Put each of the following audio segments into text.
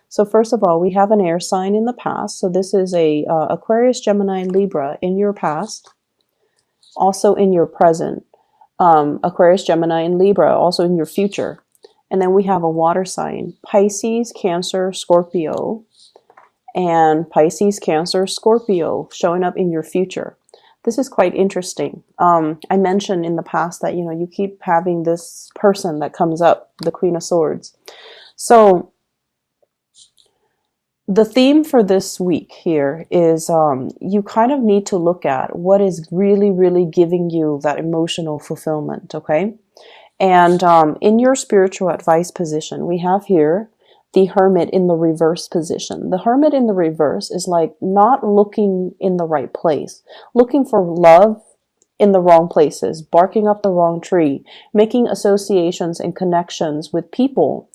So first of all, we have an air sign in the past. So this is a Aquarius, Gemini, and Libra in your past, also in your present. Aquarius, Gemini, and Libra also in your future. And then we have a water sign, Pisces, Cancer, Scorpio, and Pisces, Cancer, Scorpio showing up in your future. This is quite interesting. I mentioned in the past that, you keep having this person that comes up, the Queen of Swords. So the theme for this week here is you kind of need to look at what is really, really giving you that emotional fulfillment, okay? And in your spiritual advice position, we have here the Hermit in the reverse position. The Hermit in the reverse is like not looking in the right place, looking for love in the wrong places, barking up the wrong tree, making associations and connections with people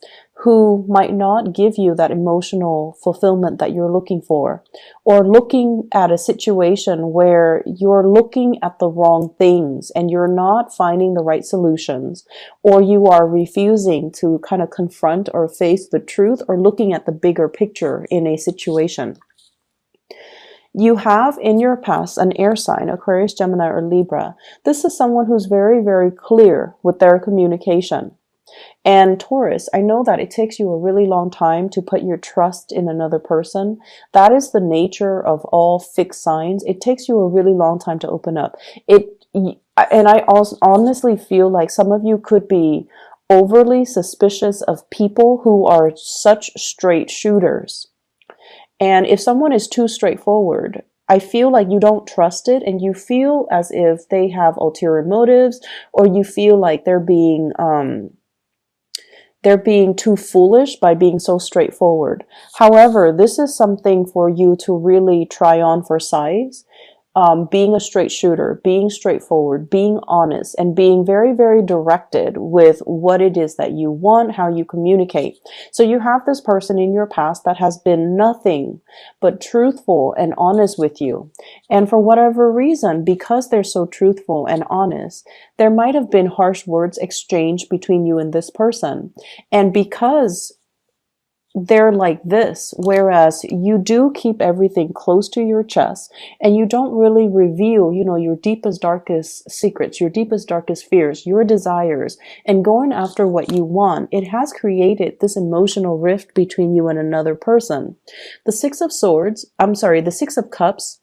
who might not give you that emotional fulfillment that you're looking for, or looking at a situation where you're looking at the wrong things and you're not finding the right solutions, or you are refusing to kind of confront or face the truth, or looking at the bigger picture in a situation. You have in your past an air sign, Aquarius, Gemini, or Libra. This is someone who's very, very clear with their communication. And Taurus, I know that it takes you a really long time to put your trust in another person. That is the nature of all fixed signs. It takes you a really long time to open up. And I also honestly feel like some of you could be overly suspicious of people who are such straight shooters. And if someone is too straightforward, I feel like you don't trust it, and you feel as if they have ulterior motives, or you feel like they're being too foolish by being so straightforward. However, this is something for you to really try on for size. Being a straight shooter, being straightforward, being honest, and being very, very directed with what it is that you want, how you communicate. So you have this person in your past that has been nothing but truthful and honest with you. And for whatever reason, because they're so truthful and honest, there might have been harsh words exchanged between you and this person. And because they're like this, whereas you do keep everything close to your chest and you don't really reveal, your deepest, darkest secrets, your deepest, darkest fears, your desires, and going after what you want, it has created this emotional rift between you and another person. The Six of Cups,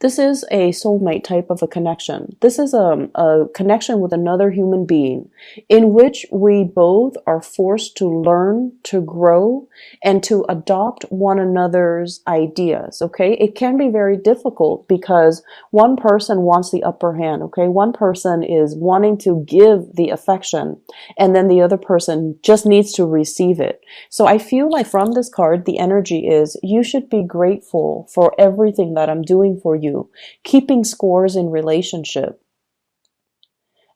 this is a soulmate type of a connection. This is a connection with another human being in which we both are forced to learn, to grow, and to adopt one another's ideas, okay? It can be very difficult because one person wants the upper hand, okay? One person is wanting to give the affection, and then the other person just needs to receive it. So I feel like from this card, the energy is you should be grateful for everything that I'm doing for you, keeping scores in relationship.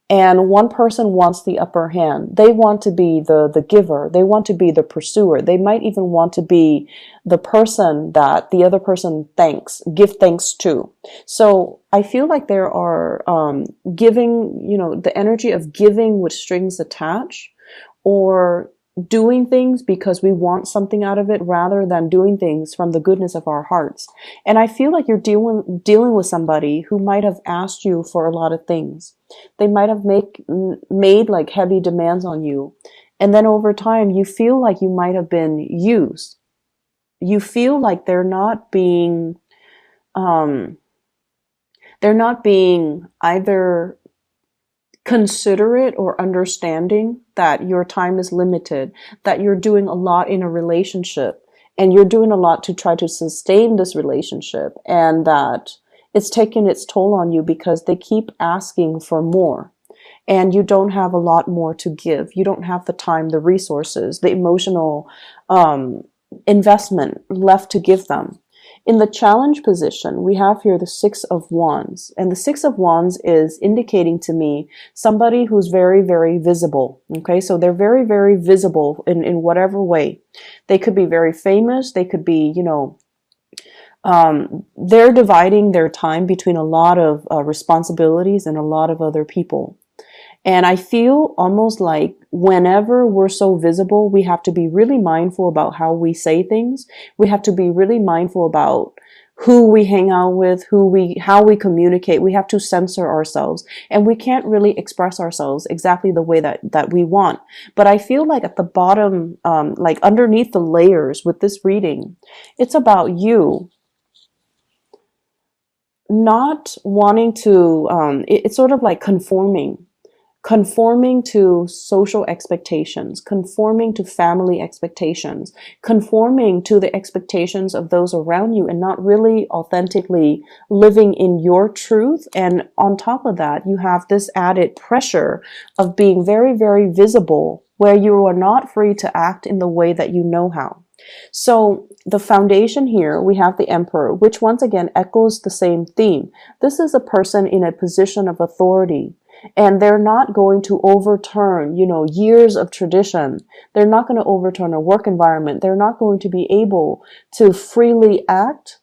And one person wants the upper hand. They want to be the giver. They want to be the pursuer. They might even want to be the person that the other person give thanks to. So I feel like there are giving, the energy of giving with strings attached, or doing things because we want something out of it rather than doing things from the goodness of our hearts. And I feel like you're dealing with somebody who might have asked you for a lot of things. They might have made like heavy demands on you. And then over time, you feel like you might have been used. You feel like they're not being either considerate or understanding that your time is limited, that you're doing a lot in a relationship and you're doing a lot to try to sustain this relationship, and that it's taking its toll on you because they keep asking for more and you don't have a lot more to give. You don't have the time, the resources, the emotional investment left to give them. In the challenge position, we have here the Six of Wands. And the Six of Wands is indicating to me somebody who's very, very visible. Okay, so they're very, very visible in whatever way. They could be very famous. They could be, they're dividing their time between a lot of responsibilities and a lot of other people. And I feel almost like whenever we're so visible, we have to be really mindful about how we say things. We have to be really mindful about who we hang out with, how we communicate. We have to censor ourselves, and we can't really express ourselves exactly the way that we want. But I feel like at the bottom, like underneath the layers with this reading, it's about you not wanting to, it's sort of like conforming to social expectations, conforming to family expectations, conforming to the expectations of those around you, and not really authentically living in your truth. And on top of that, you have this added pressure of being very, very visible, where you are not free to act in the way that you know how. So the foundation here, we have the Emperor, which once again echoes the same theme. This is a person in a position of authority, and they're not going to overturn, years of tradition. They're not going to overturn a work environment. They're not going to be able to freely act,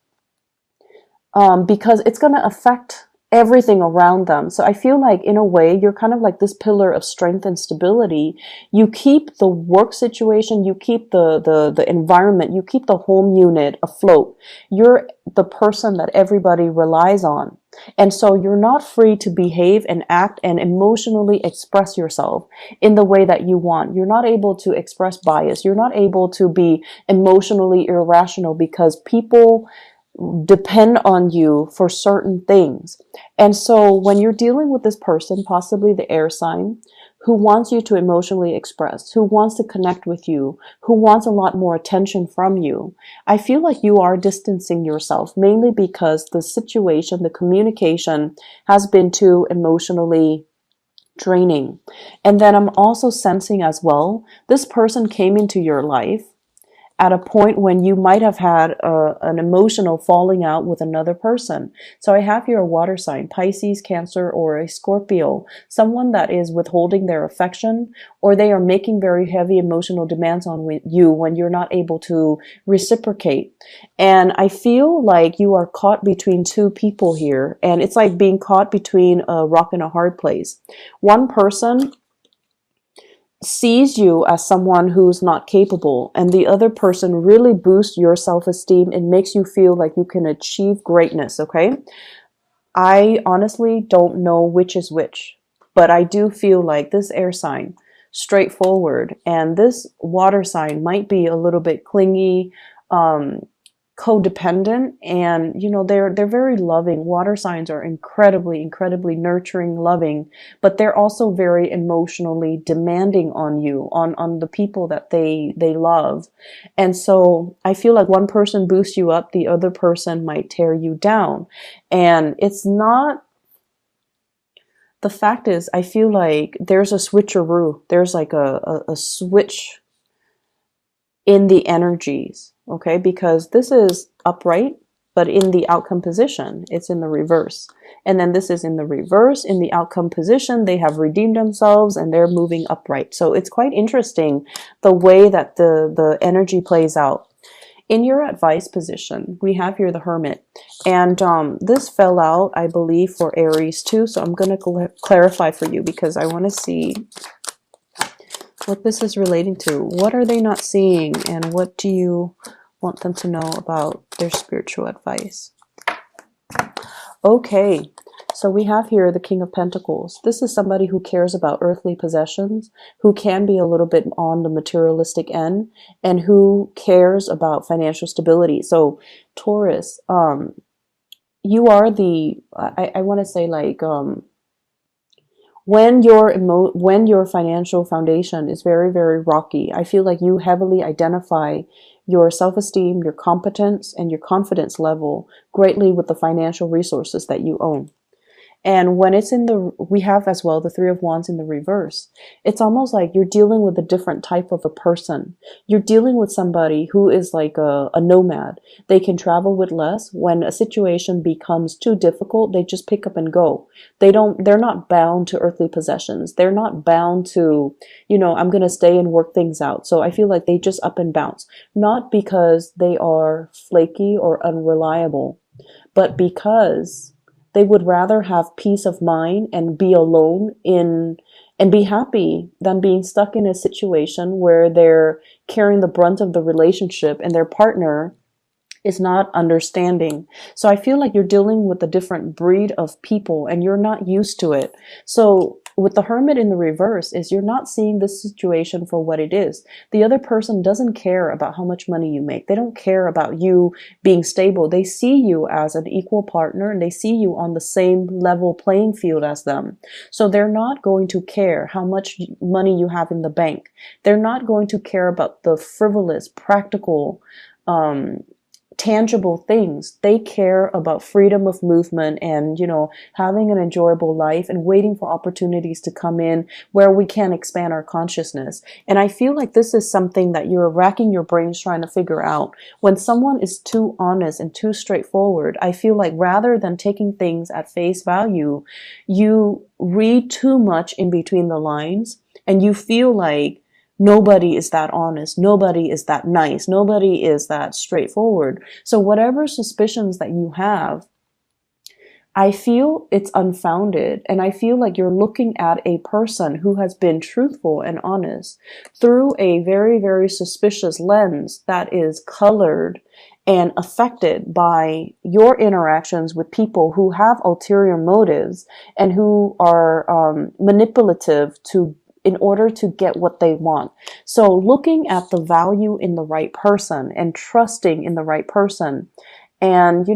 because it's going to affect everything around them. So I feel like in a way, you're kind of like this pillar of strength and stability. You keep the work situation, you keep the environment, you keep the home unit afloat. You're the person that everybody relies on. And so you're not free to behave and act and emotionally express yourself in the way that you want. You're not able to express bias. You're not able to be emotionally irrational because people depend on you for certain things. And so when you're dealing with this person, possibly the air sign, who wants you to emotionally express, who wants to connect with you, who wants a lot more attention from you, I feel like you are distancing yourself, mainly because the situation, the communication has been too emotionally draining. And then I'm also sensing as well, this person came into your life at a point when you might have had an emotional falling out with another person. So I have here a water sign, Pisces, Cancer, or a Scorpio, someone that is withholding their affection, or they are making very heavy emotional demands on you when you're not able to reciprocate. And I feel like you are caught between two people here, and it's like being caught between a rock and a hard place. One person sees you as someone who's not capable, and the other person really boosts your self-esteem and makes you feel like you can achieve greatness. Okay, I honestly don't know which is which, but I do feel like this air sign, straightforward, and this water sign might be a little bit clingy, codependent, and they're very loving. Water signs are incredibly nurturing, loving, but they're also very emotionally demanding on you, on the people that they love. And so I feel like one person boosts you up, the other person might tear you down. And it's not, the fact is, I feel like there's a switcheroo, there's like a switch in the energies, okay? Because this is upright, but in the outcome position, it's in the reverse. And then this is in the reverse, in the outcome position, they have redeemed themselves and they're moving upright. So it's quite interesting the way that the energy plays out. In your advice position, we have here the Hermit. And this fell out, I believe, for Aries too. So I'm going to clarify for you because I want to see what this is relating to. What are they not seeing, and what do you want them to know about their spiritual advice? Okay, so we have here the King of Pentacles. This is somebody who cares about earthly possessions, who can be a little bit on the materialistic end, and who cares about financial stability. So Taurus, you are the, I want to say like, when your financial foundation is very rocky, I feel like you heavily identify your self-esteem, your competence, and your confidence level greatly with the financial resources that you own. And when it's we have as well the Three of Wands in the reverse. It's almost like you're dealing with a different type of a person. You're dealing with somebody who is like a nomad. They can travel with less. When a situation becomes too difficult, they just pick up and go. They're not bound to earthly possessions. They're not bound to, I'm going to stay and work things out. So I feel like they just up and bounce. Not because they are flaky or unreliable, but because they would rather have peace of mind and be alone in and be happy than being stuck in a situation where they're carrying the brunt of the relationship and their partner is not understanding. So I feel like you're dealing with a different breed of people and you're not used to it. So with the Hermit in the reverse is you're not seeing this situation for what it is. The other person doesn't care about how much money you make. They don't care about you being stable. They see you as an equal partner and they see you on the same level playing field as them. So they're not going to care how much money you have in the bank. They're not going to care about the frivolous, practical, tangible things. They care about freedom of movement and, having an enjoyable life and waiting for opportunities to come in where we can expand our consciousness. And I feel like this is something that you're racking your brains trying to figure out. When someone is too honest and too straightforward, I feel like rather than taking things at face value, you read too much in between the lines and you feel like nobody is that honest. Nobody is that nice. Nobody is that straightforward. So whatever suspicions that you have, I feel it's unfounded. And I feel like you're looking at a person who has been truthful and honest through a very, very suspicious lens that is colored and affected by your interactions with people who have ulterior motives and who are manipulative in order to get what they want. So looking at the value in the right person and trusting in the right person and,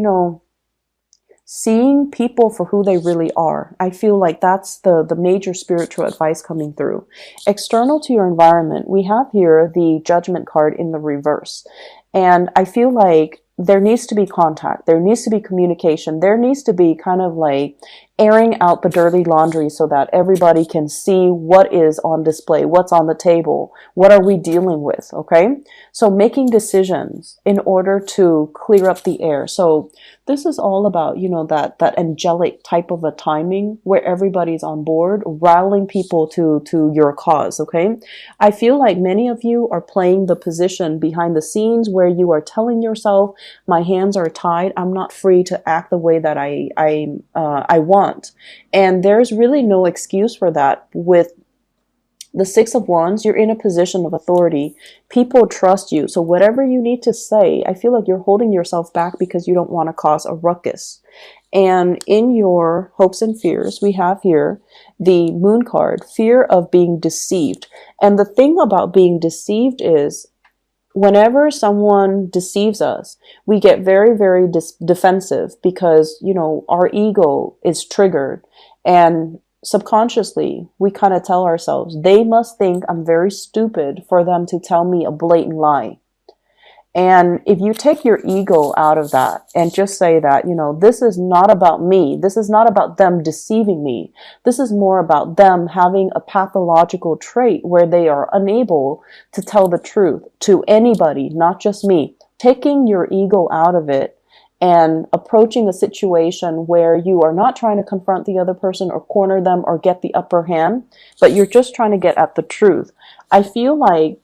seeing people for who they really are. I feel like that's the major spiritual advice coming through. External to your environment, we have here the Judgment card in the reverse. And I feel like there needs to be contact. There needs to be communication. There needs to be kind of like airing out the dirty laundry so that everybody can see what is on display, what's on the table, what are we dealing with, okay? So making decisions in order to clear up the air. So this is all about, that angelic type of a timing where everybody's on board, rallying people to your cause, okay? I feel like many of you are playing the position behind the scenes where you are telling yourself, my hands are tied, I'm not free to act the way that I want. And there's really no excuse for that. With the Six of Wands, you're in a position of authority. People trust you. So whatever you need to say, I feel like you're holding yourself back because you don't want to cause a ruckus. And in your hopes and fears, we have here the Moon card, fear of being deceived. And the thing about being deceived is whenever someone deceives us, we get very, very defensive because, our ego is triggered. And subconsciously, we kind of tell ourselves, they must think I'm very stupid for them to tell me a blatant lie. And if you take your ego out of that and just say that, this is not about me. This is not about them deceiving me. This is more about them having a pathological trait where they are unable to tell the truth to anybody, not just me. Taking your ego out of it and approaching a situation where you are not trying to confront the other person or corner them or get the upper hand, but you're just trying to get at the truth. I feel like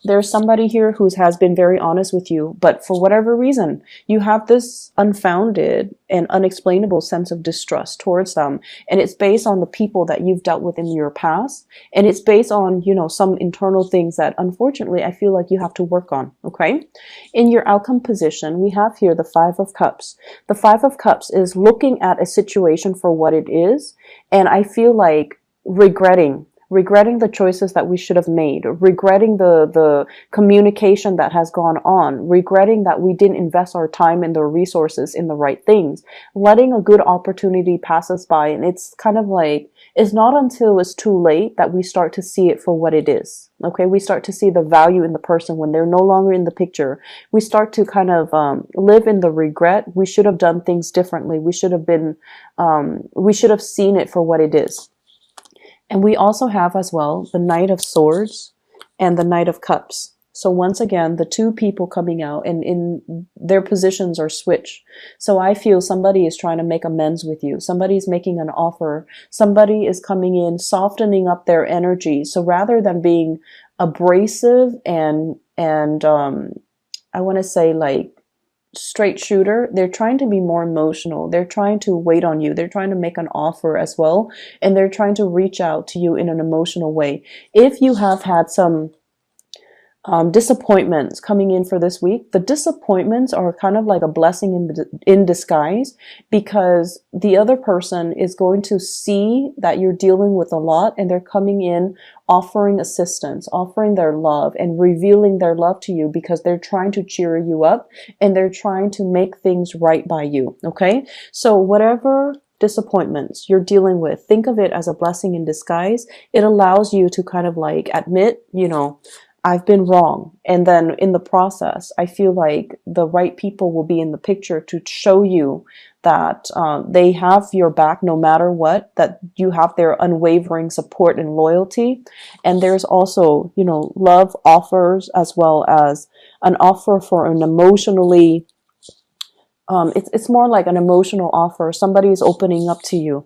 there's somebody here who has been very honest with you, but for whatever reason, you have this unfounded and unexplainable sense of distrust towards them. And it's based on the people that you've dealt with in your past. And it's based on, some internal things that unfortunately I feel like you have to work on. Okay. In your outcome position, we have here the Five of Cups. The Five of Cups is looking at a situation for what it is. And I feel like regretting the choices that we should have made, regretting the communication that has gone on, regretting that we didn't invest our time and the resources in the right things, letting a good opportunity pass us by. And it's kind of like, it's not until it's too late that we start to see it for what it is. Okay, we start to see the value in the person when they're no longer in the picture. We start to kind of live in the regret. We should have done things differently. We should have seen it for what it is. And we also have as well the Knight of Swords and the Knight of Cups. So once again, the two people coming out and in their positions are switched. So I feel somebody is trying to make amends with you. Somebody's making an offer. Somebody is coming in, softening up their energy. So rather than being abrasive and I want to say like straight shooter, they're trying to be more emotional. They're trying to wait on you. They're trying to make an offer as well. And they're trying to reach out to you in an emotional way. If you have had some disappointments coming in for this week, the disappointments are kind of like a blessing in disguise, because the other person is going to see that you're dealing with a lot, and they're coming in offering assistance, offering their love, and revealing their love to you, because they're trying to cheer you up and they're trying to make things right by you. Okay, so whatever disappointments you're dealing with, think of it as a blessing in disguise. It allows you to kind of like admit, I've been wrong. And then in the process, I feel like the right people will be in the picture to show you that they have your back no matter what, that you have their unwavering support and loyalty. And there's also, love offers, as well as an offer for an emotionally, it's more like an emotional offer. Somebody is opening up to you.